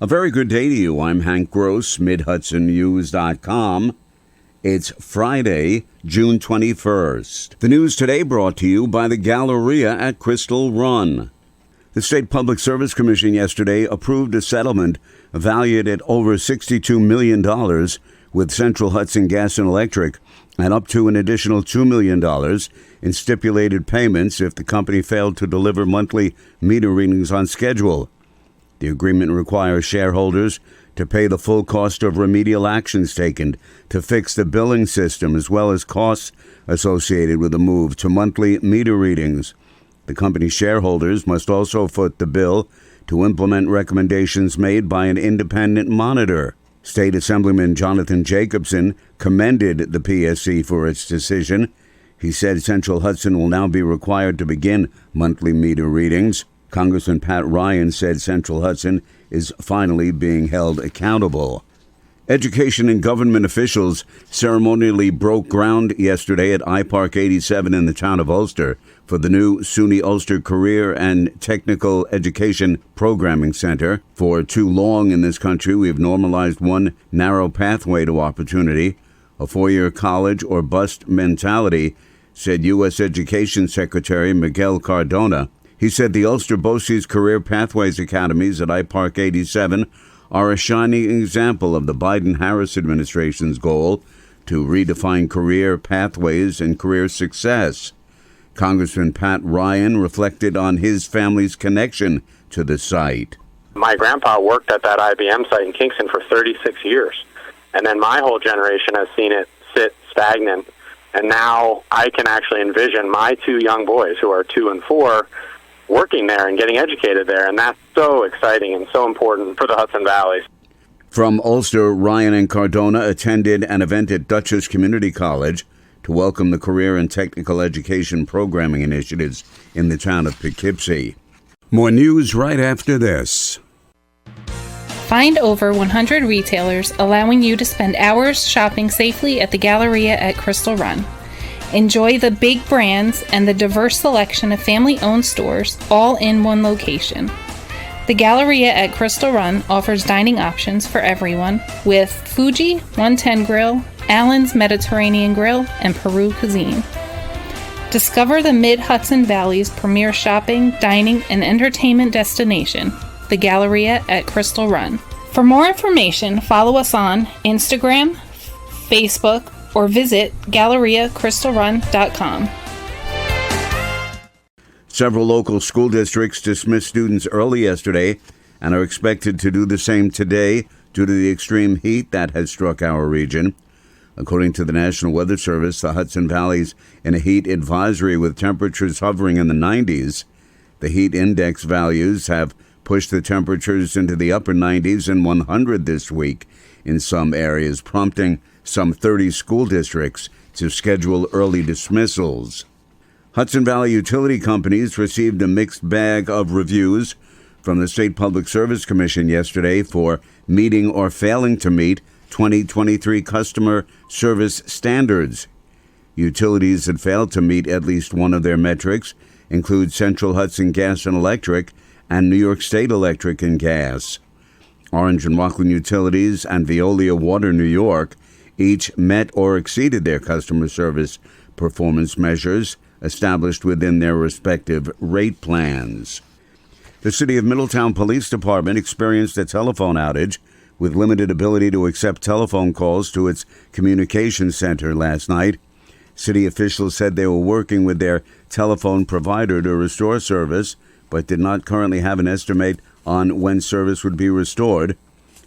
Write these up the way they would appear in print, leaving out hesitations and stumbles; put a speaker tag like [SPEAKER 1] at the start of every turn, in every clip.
[SPEAKER 1] A very good day to you. I'm Hank Gross, MidHudsonNews.com. It's Friday, June 21st. The news today brought to you by the Galleria at Crystal Run. The State Public Service Commission yesterday approved a settlement valued at over $62 million with Central Hudson Gas and Electric and up to an additional $2 million in stipulated payments if the company failed to deliver monthly meter readings on schedule. The agreement requires shareholders to pay the full cost of remedial actions taken to fix the billing system as well as costs associated with the move to monthly meter readings. The company's shareholders must also foot the bill to implement recommendations made by an independent monitor. State Assemblyman Jonathan Jacobson commended the PSC for its decision. He said Central Hudson will now be required to begin monthly meter readings. Congressman Pat Ryan said Central Hudson is finally being held accountable. Education and government officials ceremonially broke ground yesterday at iPark 87 in the town of Ulster for the new SUNY Ulster Career and Technical Education Programming Center. For too long in this country, we have normalized one narrow pathway to opportunity, a four-year college or bust mentality, said U.S. Education Secretary Miguel Cardona. He said the Ulster BOCES Career Pathways Academies at iPark 87 are a shining example of the Biden-Harris administration's goal to redefine career pathways and career success. Congressman Pat Ryan reflected on his family's connection to the site.
[SPEAKER 2] My grandpa worked at that IBM site in Kingston for 36 years, and then my whole generation has seen it sit stagnant, and now I can actually envision my two young boys, who are 2 and 4, working there and getting educated there, and that's so exciting and so important for the Hudson Valley.
[SPEAKER 1] From Ulster, Ryan and Cardona attended an event at Dutchess Community College to welcome the career and technical education programming initiatives in the town of Poughkeepsie. More news right after this.
[SPEAKER 3] Find over 100 retailers allowing you to spend hours shopping safely at the Galleria at Crystal Run. Enjoy the big brands and the diverse selection of family-owned stores all in one location. The Galleria at Crystal Run offers dining options for everyone with Fuji 110 Grill, Allen's Mediterranean Grill, and Peru Cuisine. Discover the Mid-Hudson Valley's premier shopping, dining, and entertainment destination, the Galleria at Crystal Run. For more information, follow us on Instagram, Facebook, or visit GalleriaCrystalRun.com.
[SPEAKER 1] Several local school districts dismissed students early yesterday and are expected to do the same today due to the extreme heat that has struck our region. According to the National Weather Service, the Hudson Valley's in a heat advisory with temperatures hovering in the 90s. The heat index values have pushed the temperatures into the upper 90s and 100 this week in some areas, prompting some 30 school districts to schedule early dismissals. Hudson Valley utility companies received a mixed bag of reviews from the State Public Service Commission yesterday for meeting or failing to meet 2023 customer service standards. Utilities that failed to meet at least one of their metrics include Central Hudson Gas and Electric and New York State Electric and Gas. Orange and Rockland Utilities and Veolia Water New York each met or exceeded their customer service performance measures established within their respective rate plans. The City of Middletown Police Department experienced a telephone outage with limited ability to accept telephone calls to its communications center last night. City officials said they were working with their telephone provider to restore service, but did not currently have an estimate on when service would be restored.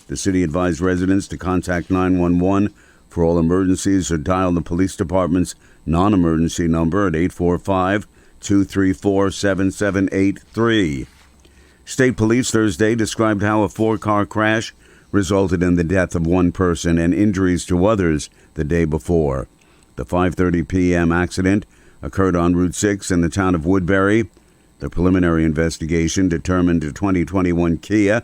[SPEAKER 1] The city advised residents to contact 911 for all emergencies or dial the police department's non-emergency number at 845-234-7783. State police Thursday described how a 4-car crash resulted in the death of one person and injuries to others the day before. The 5:30 p.m. accident occurred on Route 6 in the town of Woodbury. The preliminary investigation determined a 2021 Kia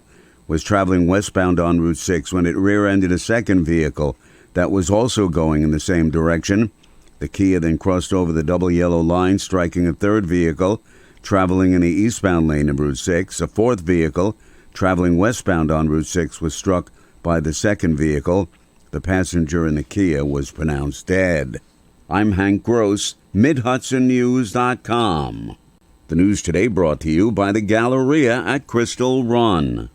[SPEAKER 1] was traveling westbound on Route 6 when it rear-ended a second vehicle that was also going in the same direction. The Kia then crossed over the double yellow line, striking a third vehicle traveling in the eastbound lane of Route 6. A fourth vehicle traveling westbound on Route 6 was struck by the second vehicle. The passenger in the Kia was pronounced dead. I'm Hank Gross, MidHudsonNews.com. The news today brought to you by the Galleria at Crystal Run.